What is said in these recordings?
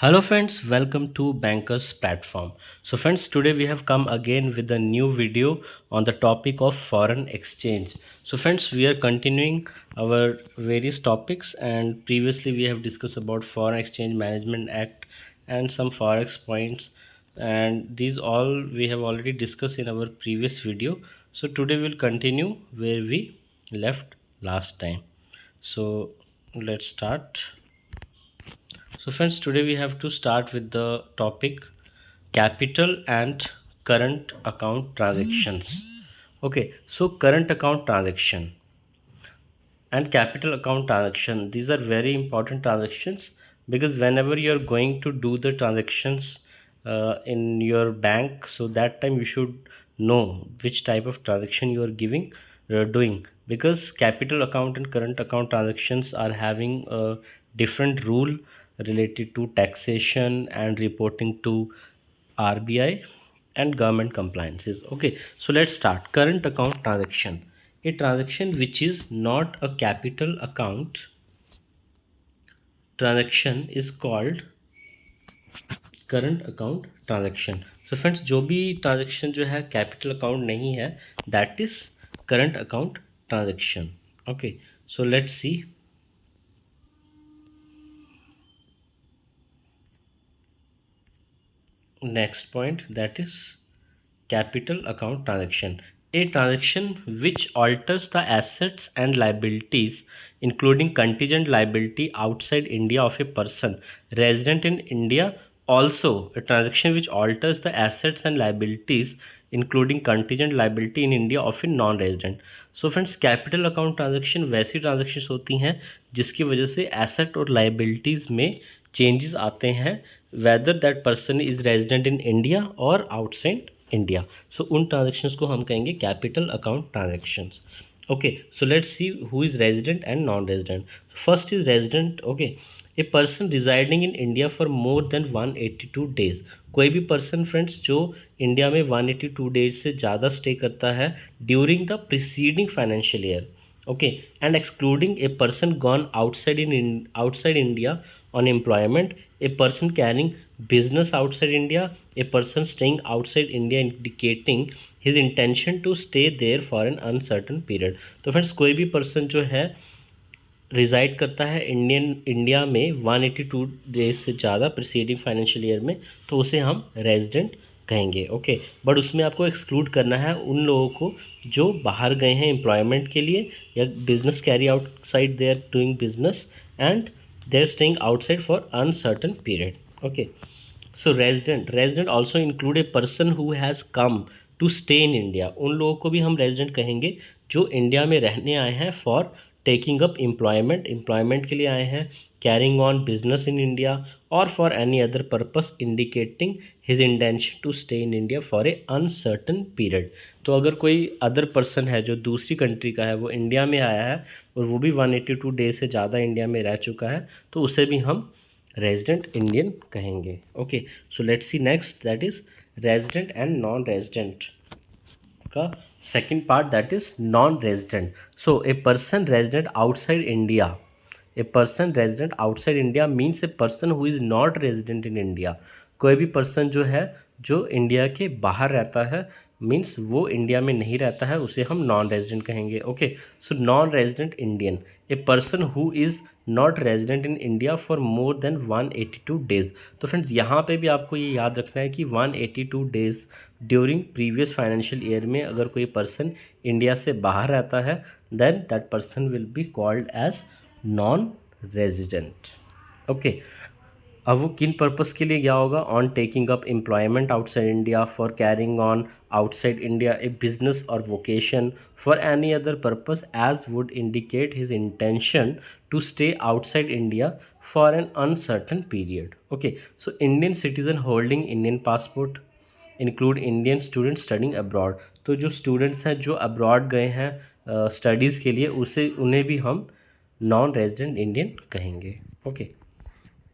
Hello friends, welcome to Bankers Platform. So friends, today we have come again with a new video on the topic of foreign exchange. So friends, we are continuing our various topics, and previously we have discussed about Foreign Exchange Management Act and some forex points, and these all we have already discussed in our previous video. So today we'll continue where we left last time. So let's start. So friends, today we have to start with the topic capital and current account transactions. Okay, so current account transaction and capital account transaction, these are very important transactions because whenever you are going to do the transactions in your bank, so that time you should know which type of transaction you are doing, because capital account and current account transactions are having a different rule related to taxation and reporting to RBI and government compliances. Okay, so let's start. Current account transaction, a transaction which is not a capital account transaction is called current account transaction. So friends, जो भी transaction जो है capital account नहीं है, that is current account transaction. Okay, so let's C. Next point, that is capital account transaction. A transaction which alters the assets and liabilities, including contingent liability outside India of a person resident in India. Also, a transaction which alters the assets and liabilities, including contingent liability in India of a non-resident. So friends, capital account transaction वैसी transaction होती हैं जिसकी वजह से asset और liabilities में changes आते हैं, whether that person is resident in India और आउटसाइड इंडिया. सो उन ट्रांजेक्शन्स को हम कहेंगे capital account transactions. Okay, so let's see who is resident and non resident. First is resident. Okay, a person residing in India for more than 182 days. कोई भी person friends जो India में 182 days से ज़्यादा stay करता है during the preceding financial year. Okay, and excluding a person gone outside India on employment, a person carrying business outside India, a person staying outside India indicating his intention to stay there for an uncertain period. तो friends, कोई भी person जो है रिज़ाइड करता है India में 182 days से ज़्यादा प्रीसीडिंग फाइनेंशियल ईयर में, तो उसे हम रेजिडेंट कहेंगे. ओके, बट उसमें आपको एक्सक्लूड करना है उन लोगों को जो बाहर गए हैं एम्प्लॉयमेंट के लिए या business carry outside they are doing business and they are staying outside for uncertain period. Okay, so resident also include a person who has come to stay in India. उन लोगों को भी हम रेजिडेंट कहेंगे जो इंडिया में रहने आए हैं फॉर टेकिंग अप एम्प्लॉयमेंट के लिए आए हैं, carrying on business in India और for any other purpose indicating his intention to stay in India for a uncertain period. तो अगर कोई अदर पर्सन है जो दूसरी कंट्री का है, वो इंडिया में आया है और वो भी 182 डेज से ज़्यादा इंडिया में रह चुका है, तो उसे भी हम रेजिडेंट इंडियन कहेंगे. Okay, so let's see next, that is resident and non resident का second part, that is non-resident. So a person resident outside India, a person resident outside India means a person who is not resident in India. कोई भी person जो है जो India के बाहर रहता है, मीन्स वो इंडिया में नहीं रहता है, उसे हम नॉन रेजिडेंट कहेंगे. Okay, so non resident Indian, A person who is not resident in India for more than 182 days. तो फ्रेंड्स, यहाँ पे भी आपको ये याद रखना है कि 182 days during previous financial year में अगर कोई पर्सन इंडिया से बाहर रहता है, then that person will be called as non resident. Okay, अब वो किन पर्पस के लिए गया होगा? On taking up employment outside India, for carrying on outside India a business और vocation, for any other purpose as would indicate his intention to stay outside India for an uncertain period. Okay, so Indian citizen holding Indian passport include Indian student studying abroad. तो जो students हैं जो abroad गए हैं studies के लिए, उन्हें भी हम नॉन रेजिडेंट इंडियन कहेंगे. Okay,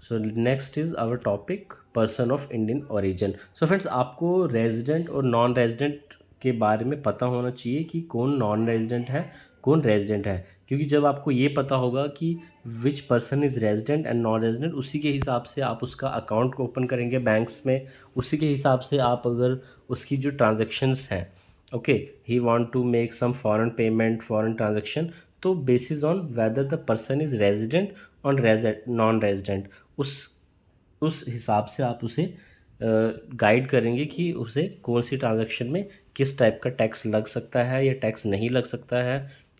so next is our topic person of Indian origin. So friends, आपको रेजिडेंट और नॉन रेजिडेंट के बारे में पता होना चाहिए कि कौन नॉन रेजिडेंट है, कौन रेजिडेंट है, क्योंकि जब आपको ये पता होगा कि which person is resident and non resident, उसी के हिसाब से आप उसका अकाउंट को ओपन करेंगे बैंक्स में, उसी के हिसाब से आप अगर उसकी जो ट्रांजेक्शन्स हैं, okay, he want to make some foreign payment, foreign transaction, तो basis on whether the person is resident और नॉन रेजिडेंट, उस हिसाब से आप उसे गाइड करेंगे कि उसे कौन सी ट्रांजैक्शन में किस टाइप का टैक्स लग सकता है या टैक्स नहीं लग सकता है।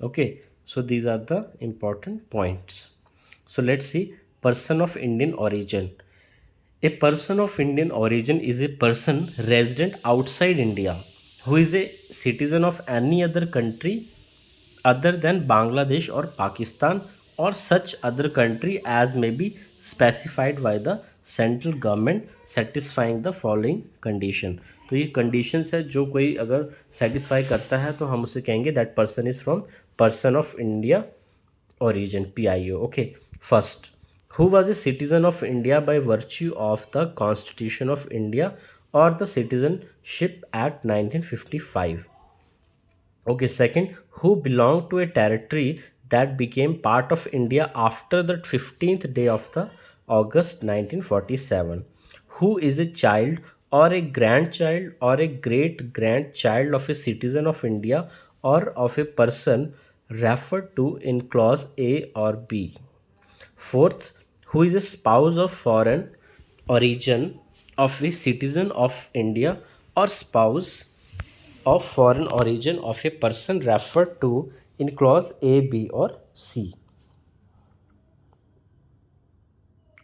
Okay, so these are the important points. So let's see person of Indian origin. A person of Indian origin is a person resident outside India who is a citizen of any other country other than Bangladesh or Pakistan or such other country as may be specified by the central government satisfying the following condition. तो ये conditions है जो कोई अगर satisfy करता है तो हम उसे कहेंगे that person is from person of India origin, PIO. Okay, first, who was a citizen of India by virtue of the Constitution of India or the Citizenship Act 1955. Okay, second, who belonged to a territory that became part of India after the 15th day of the August 1947. Who is a child or a grandchild or a great grandchild of a citizen of India or of a person referred to in clause A or B. Fourth, who is a spouse of foreign origin of a citizen of India or spouse of foreign origin of a person referred to in clause A, B or C.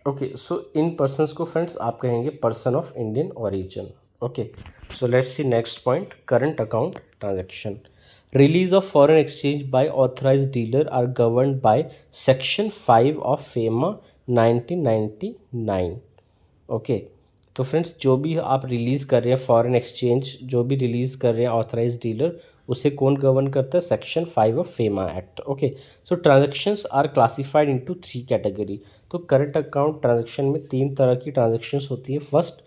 Okay, so इन persons को friends आप कहेंगे person of Indian origin. Okay, so let's see next point, current account transaction. Release of foreign exchange by authorised dealer are governed by section 5 of FEMA 1999. Okay, तो friends जो भी आप release कर रहे हैं फॉरेन एक्सचेंज, जो भी release कर रहे हैं ऑथराइज डीलर, उसे कौन गवर्न करता है? Section 5 of FEMA act. Okay, so transactions are classified into 3 category. तो करंट अकाउंट ट्रांजेक्शन में 3 तरह की ट्रांजेक्शन्स होती है. First,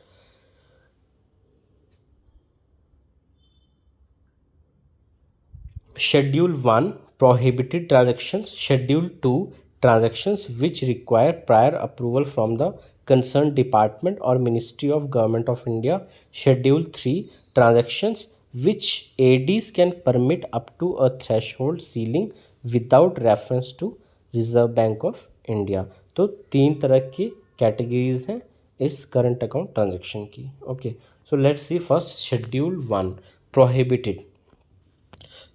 schedule 1 prohibited transactions, schedule 2 transactions which require prior approval from the concerned department or ministry of government of India, schedule 3 transactions which ADs can permit up to a threshold ceiling without reference to Reserve Bank of India. तो 3 तरह की categories हैं इस current account transaction की. Okay, so let's C first schedule 1 prohibited.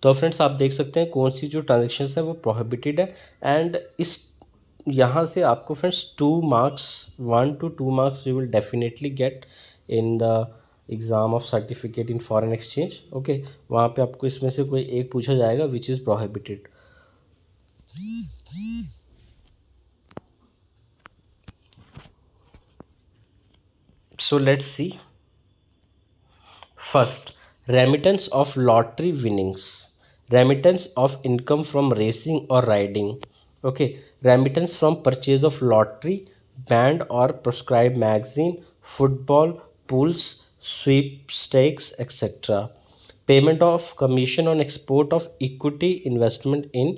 तो friends आप देख सकते हैं कौन सी जो ट्रांजेक्शन्स है वो प्रोहिबिटेड है. एंड इस यहाँ से आपको friends 2 marks, 1 to 2 marks you will definitely get in the exam of certificate in foreign exchange. Okay, वहाँ पे आपको इसमें से कोई एक पूछा जाएगा which is prohibited. So let's C first, remittance of lottery winnings, remittance of income from racing or riding. Okay, remittance from purchase of lottery, band or prescribed magazine, football, pools, sweepstakes, etc. Payment of commission on export of equity investment in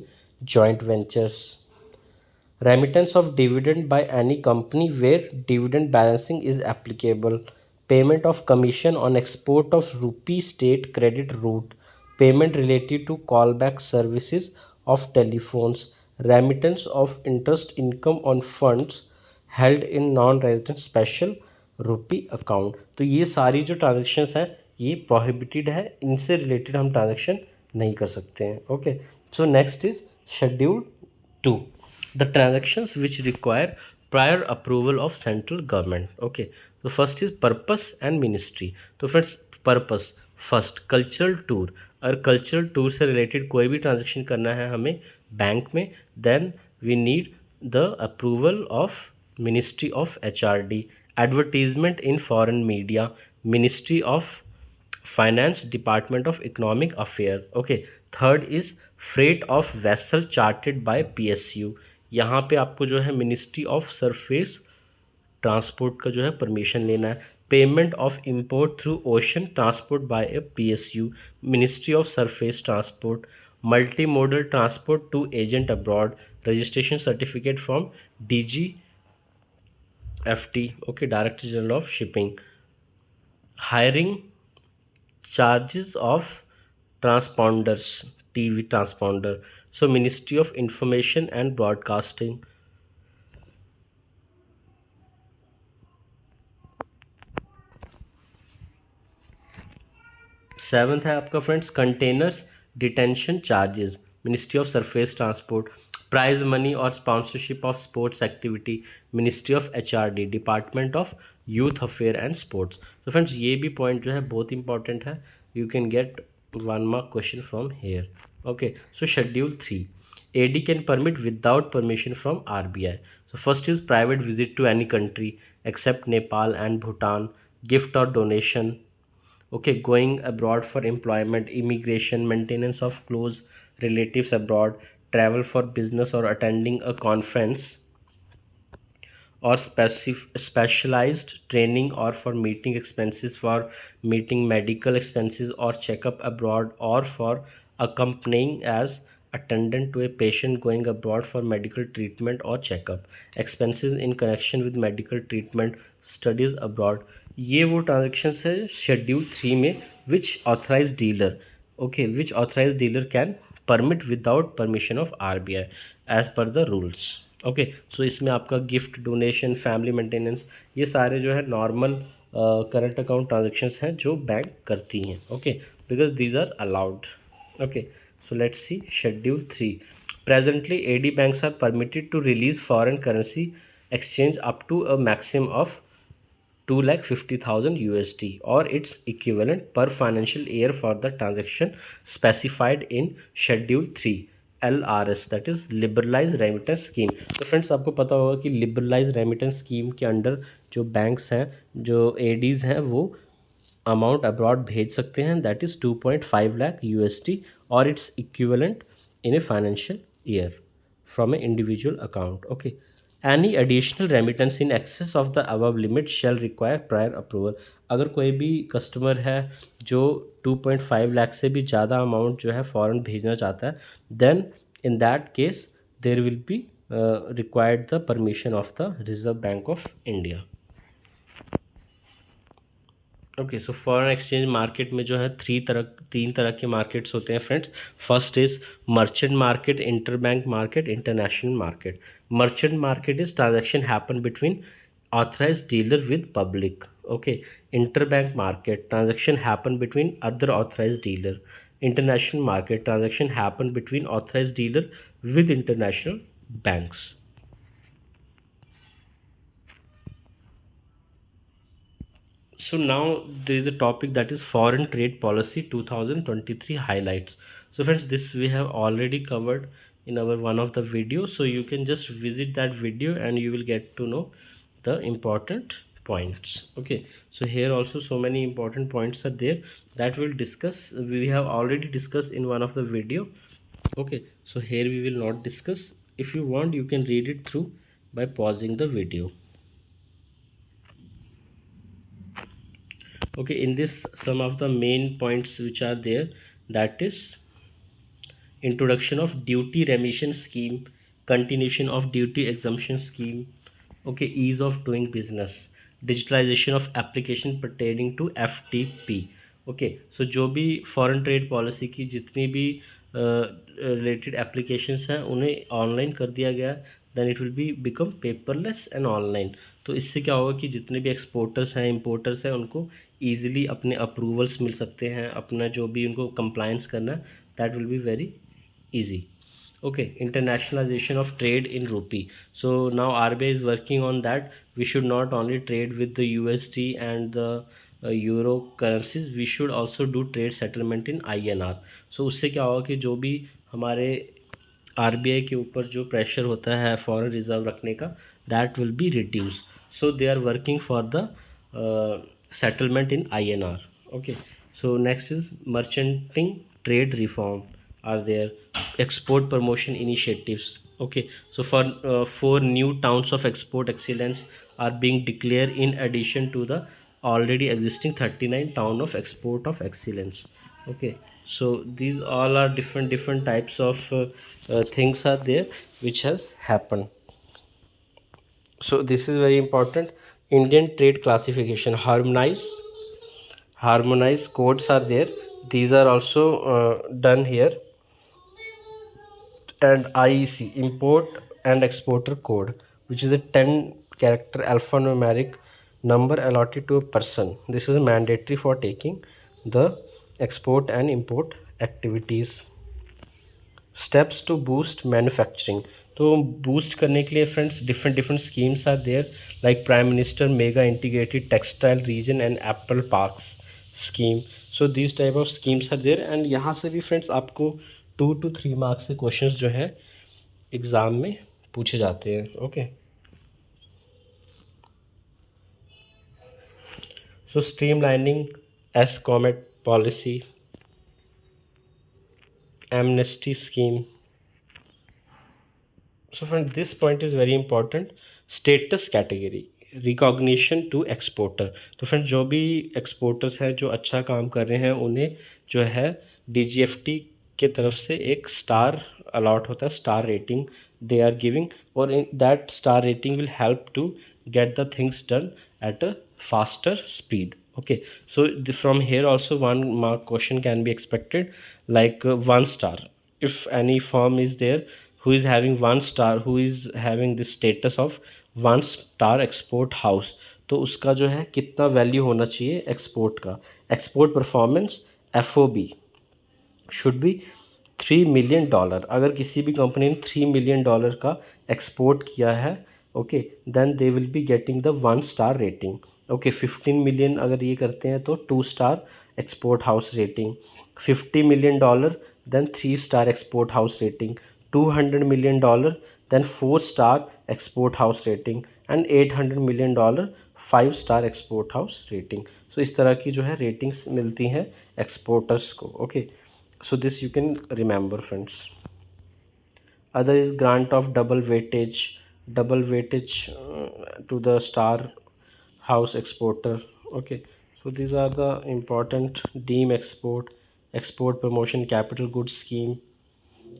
joint ventures. Remittance of dividend by any company where dividend balancing is applicable. Payment of commission on export of rupee state credit route. Payment related to callback services of telephones. Remittance of interest income on funds held in non-resident special rupee account. तो ये सारी जो transactions हैं ये prohibited है, इनसे related हम transaction नहीं कर सकते हैं. Okay, so next is schedule 2, the transactions which require prior approval of central government. Okay, so first is purpose and ministry. तो friends purpose, first cultural tour. अगर कल्चरल टूर से रिलेटेड कोई भी ट्रांजेक्शन करना है हमें बैंक में, then we need the approval of ministry of HRD. Advertisement in foreign media, ministry of finance, department of economic affair. Okay, third is freight of vessel chartered by PSU. यहाँ पे आपको जो है ministry of surface transport का जो है permission लेना है. Payment of import through ocean transport bye A PSU, ministry of surface transport. multimodal transport to agent abroad, registration certificate from DGFT, okay, Director General of Shipping, hiring charges of transponders, TV transponder. So Ministry of Information and Broadcasting. Seventh है आपका friends containers detention charges, ministry of surface transport, prize money और sponsorship of sports activity, ministry of HRD, department of youth affair and sports. तो friends ये भी point जो है बहुत important है, you can get 1 mark question from here. Okay, so schedule 3, AD can permit without permission from RBI. So first is private visit to any country except Nepal and Bhutan, gift or donation, okay, going abroad for employment, immigration, maintenance of close relatives abroad, travel for business or attending a conference, or specialized training, or for meeting expenses, for meeting medical expenses or checkup abroad, or for accompanying as attendant to a patient going abroad for medical treatment or checkup, expenses in connection with medical treatment, studies abroad। ये वो transaction है schedule 3 में, which authorise dealer, okay, which authorise dealer can permit without permission of RBI as per the rules. Okay, so इसमें आपका gift, donation, family maintenance, ये सारे जो है नॉर्मल करंट अकाउंट ट्रांजेक्शन्स हैं जो बैंक करती हैं। Okay, because these are allowed. Okay, so let's see schedule 3। Presently AD banks are permitted to release foreign currency exchange up to a maximum of 2,50,000 USD or its equivalent per financial year for the transaction specified in Schedule 3 LRS, that is Liberalized Remittance Scheme। तो friends आपको पता होगा कि Liberalized Remittance Scheme के under जो banks हैं, जो ADs हैं, वो अमाउंट अब्रॉड भेज सकते हैं, दैट इज़ 2.5 लाख USD और its equivalent in a financial year from an individual account। Okay, any additional remittance in excess of the above limit shall require prior approval। अगर कोई भी कस्टमर है जो 2.5 लाख से भी ज़्यादा अमाउंट जो है फ़ॉरेन भेजना चाहता है, then in that case there will be required the permission of the reserve bank of India. Okay, so foreign exchange market में जो है तीन तरह के मार्केट्स होते हैं friends. First is merchant market, interbank market, international market. Merchant market is transaction happen between authorised dealer with public. Okay, interbank market, transaction happen between other authorised dealer. International market, transaction happen between authorised dealer with international banks. So now there is a topic that is foreign trade policy 2023 highlights। So friends, this we have already covered in our one of the videos, so you can just visit that video and you will get to know the important points। Okay, so here also so many important points are there that we'll discuss, we have already discussed in one of the video। Okay, so here we will not discuss, if you want you can read it through by pausing the video। Okay, in this some of the main points which are there, that is introduction of duty remission scheme, continuation of duty exemption scheme, okay, ease of doing business, digitalization of application pertaining to FTP। Okay, so जो भी foreign trade policy की जितनी भी related applications हैं उन्हें online कर दिया गया, then it will be become paperless and online. तो इससे क्या होगा कि जितने भी एक्सपोर्टर्स हैं, इम्पोर्टर्स हैं, उनको ईजिली अपने अप्रूवल्स मिल सकते हैं, अपना जो भी उनको कंप्लायंस करना है that will be very easy. Okay, internationalization of trade in rupee, so now RBI is working on that, we should not only trade with the USD and the euro currencies, we should also do trade settlement in INR। so उससे क्या होगा कि जो भी हमारे RBI के ऊपर जो प्रेशर होता है फॉरेन रिजर्व रखने का, that will be reduce. So they are working for the settlement in INR। okay, so next is merchanting trade reform are there, export promotion initiatives। okay, so for 4 new towns of export excellence are being declared in addition to the already existing 39 town of export of excellence। okay, So these all are different types of things are there which has happened. So this is very important. Indian trade classification, harmonized codes are there. These are also done here. And IEC, import and exporter code, which is a 10 character alphanumeric number allotted to a person. This is mandatory for taking the export and import activities. Steps to boost manufacturing. तो boost करने के लिए friends different schemes are there, like prime minister mega integrated textile region and Apple parks scheme. So this type of schemes are there. And यहाँ से भी friends आपको 2 to 3 marks के questions जो है एग्ज़ाम में पूछे जाते हैं. Okay. So streamlining SCOMET policy, amnesty scheme. So friend, this point is very important. Status category, recognition to exporter. तो फ्रेंड जो भी एक्सपोर्टर्स हैं जो अच्छा काम कर रहे हैं उन्हें जो है DGFT के तरफ से एक स्टार अलॉट होता है, star rating they are giving, और in that star rating will help to get the things done at a faster speed. Okay, so from here also 1 mark question can be expected, like 1 star. If any firm is there who is having 1 star, who is having the status of 1 star export house, तो उसका जो है कितना value होना चाहिए export का. Export performance FOB should be $3 million. अगर किसी भी कंपनी ने $3 million का एक्सपोर्ट किया है, okay, then they will be getting the 1 star rating. Okay, 15 million अगर ये करते हैं तो 2 star export house rating. $50 million then 3 star export house rating. $200 million then 4 star export house rating. And $800 million 5 star export house rating. So इस तरह की जो है रेटिंग्स मिलती हैं एक्सपोर्टर्स को. Okay, so this you can remember friends. Other is grant of double weightage to the star house exporter. Okay, so these are the important deem export promotion capital goods scheme.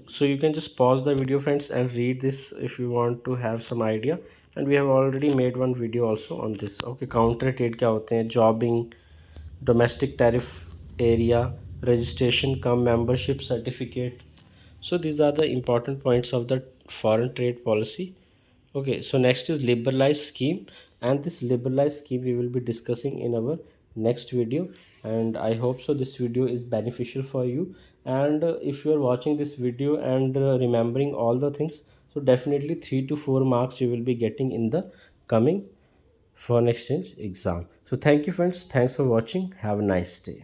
So you can just pause the video friends and read this if you want to have some idea, and we have already made one video also on this. Okay, counter trade क्या होते हैं, jobbing, domestic tariff area, registration cum membership certificate. So these are the important points of the foreign trade policy. Okay, so next is liberalized scheme, and this liberalized scheme we will be discussing in our next video. And I hope so this video is beneficial for you. And if you are watching this video and remembering all the things, so definitely 3 to 4 marks you will be getting in the coming foreign exchange exam. So thank you friends, thanks for watching, have a nice day.